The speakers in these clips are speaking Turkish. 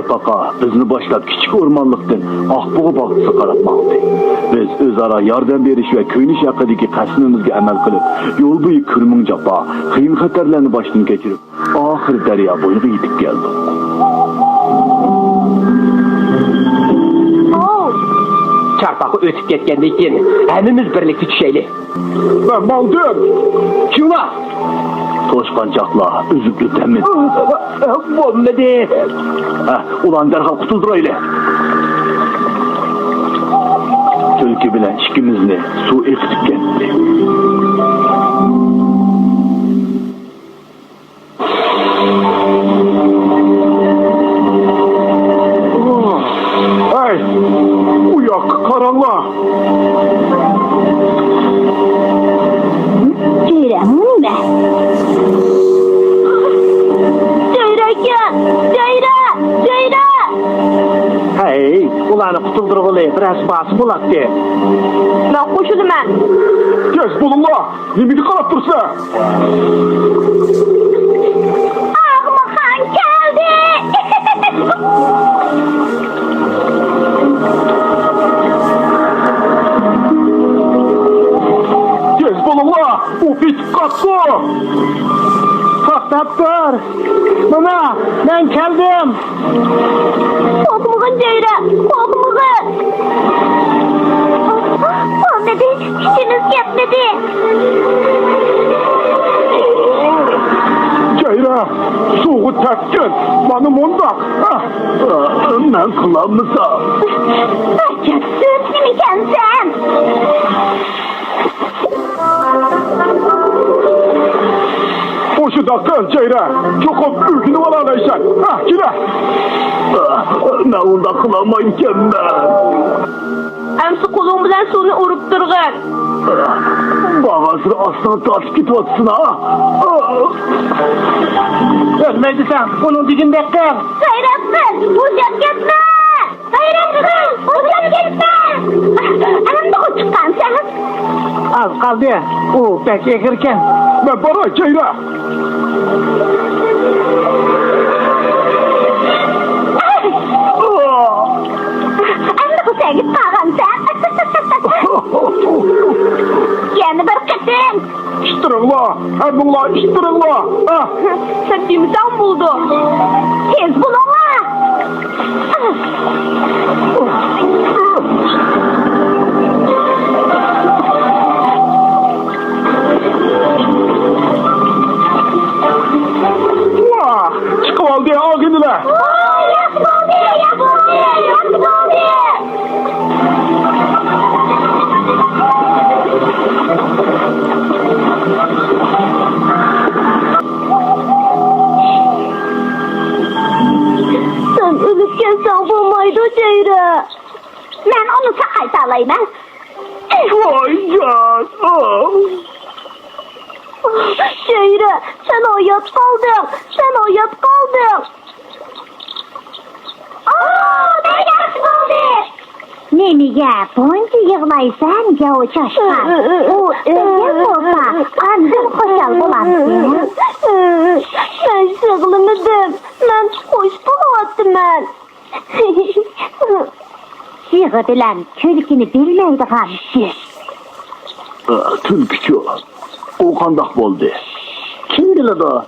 Çarpaka bizni başlap kichik o'rmonlikdan Oqbug'i bog'chisi qaratmoqdi. Biz o'zaro yordam berish va ko'ynish haqidagi qasdimizga amal qilib, yo'l bo'yi kurming jafo, qiyin xatarlarni boshdan kechirib, oxir daryo bo'yiga yetib keldik. Çarpakı ötüp ketkendik keyin hemimiz birlikte düşeyli. Ben maldım. Kim var? Toşqanchaqlar üzüp o'tamiz. Bo'lmadi. Ulan derhal qutuldirayli. Tulki bilan ikkimizni suv eqitib ketdi. Ay, uyak karanlığa. Ceyran'ın be. Ceyra! Hey, ulanı kutuldurgulu biraz basıp ulaktı. Ben koşudum ben. Kes bulunla. Nimini qarab tursa. Ağma kan geldi. Kes bulunla. Bu bit qatdı. Toktap dur. Mama, ben geldim. Korkmağın Ceyra, korkmağın. Olmadı, işiniz yetmedi. Ceyra, suğu tepkin. Bana mundaq. Ben kılamısam. Açık süt mi sen? Boşu dakika Ceyra. Çok ürkünü alalaysan. Gire. Ben onda kılamayken ben. Emsi kolun bilen sonu urup durgun. Bağazır aslan taş git atsın ha. Ölmedi sen, onun digin bekler. Hayratsın, uçak gitme! Hayratsın, uçak gitme! Anam da uçukkan sen. Az kaldı, o pek ekirken. Ben bana Ceyra. Anam da uçağa git bağın sen. Yani bir kıtın. İştirinla. Hemdullah iştirinla. Septimizden buldu. Tez bulunla. Çıkıp al diye al kendine. Yakın oldu. Sen ölüp gelsen bulmaydı Ceyra. Ben onu sakay sağlayayım. Vay can. Ceyra, sen oyat kaldın. Ne yarısı oldu? Neniye bunca yığmaysan ya o çaşkan. O ölgen olsa andım koşal bulasın. Ben sığılmadım. Ben hoş bulattım ben. Yığı bilen külkünü bilmeydi hamsi. Tülkücü. O kandak oldu. Kim bilir o?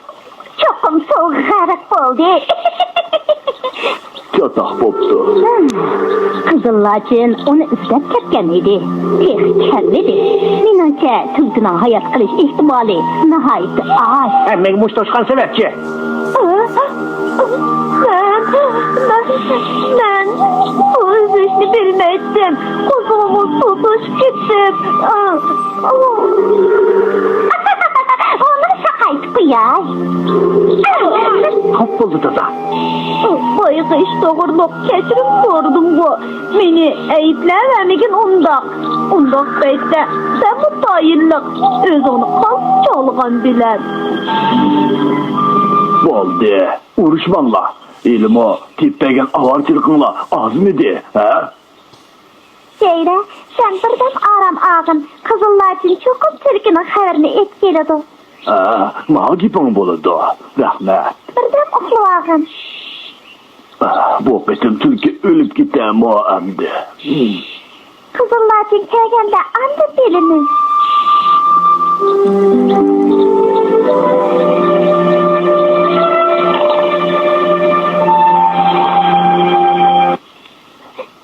Çokum soğuk garip oldu. Çatak boptu. Kızıllacın onu üstlep ketken idi. Pek kelmedi. Menimce tülkünün hayat kılış ihtimali nihayet az. Emmek muş toşkan sebepçi. Ben o üzüşünü bilmezdim. Kuzumu tutuş gittim. Onu şakaydı bu ya. Kop buldu da. Bayığı iş doğruluk keçirip sordum bu. Beni eyiplememekin ondak. Ondak beytte. Sen bu dayınlık. Öz onu kalp çalgan bilen. Oldu. Uruşmanla. İlim o tippegen avarçılıkınla az mıydı? Ceyra, sen birden aram ağın. Kızıllacın çokum Türk'ünün haberini et geledi. Mağa gipin boludu. Rahmet. Birden uxlu ağın. Bu betim tülke ölüp gidem o emdi. Kızıllarcık kelgende anda biliniz.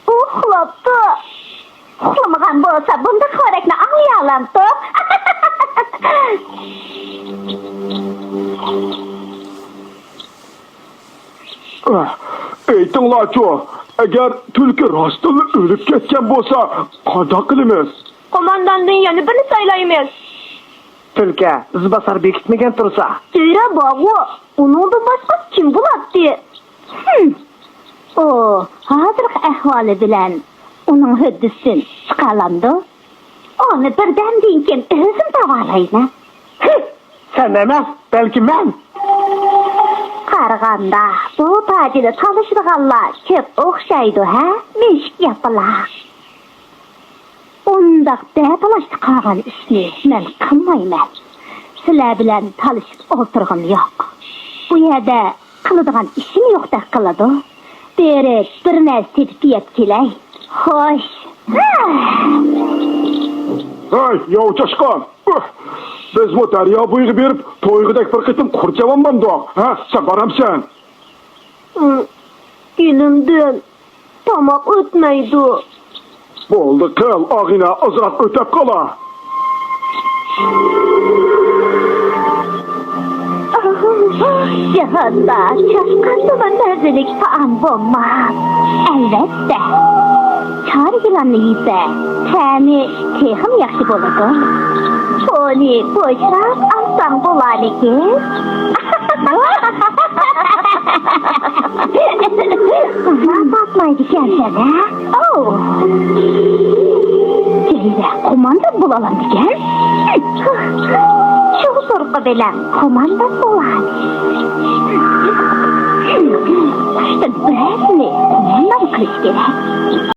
Uxlaptı. Uxlamagan bolsa bunda xorekni anlayalamtı. Eytinglarçı, eğer tülke rastını ölüp ketken bolsa qanday qilamiz? Komandandan yana birini saylaymiz. Tülke, izbasar bekitmegen tursa. Söyle bağı, onundan başka kim buladı? O, hazırlık ahvali bilen onun hüddüsün çıkarlandı. Onu birden dinken özüm tavalayna. Sen emas, belki men. Qaraganda bu tacili tanışırğanlar köp oxşaydı ha? Meşik yapılar. Ondaq dəyatalaşdı qalğan işini mən qılmayman. Sizlər bilən talışıb oturğum yox. Bu yerdə qılıdığan işim yox da qılıdı. Derek bir nəsə tedip yetkiley. Xoş. Hey, yav çaşkan! Biz bu derya buyuğu berip, toyğudek bir kıtım kurcavanmam da. Ha, sen varamsan. Günümdün tamak ötmeydi. Boldu kıl, ağına azrak ötep kala. Cihanda çaşkanlığa nerdelik taam bulmaz. Elbette. Çar yılanı ise təni texim yaxşı boladı. Onu boşraq alsan bulanı ki. Bana bakmaydı kendine. Oh. Celile komanda bulalım diken. Çok zorku bilen komanda bulanı.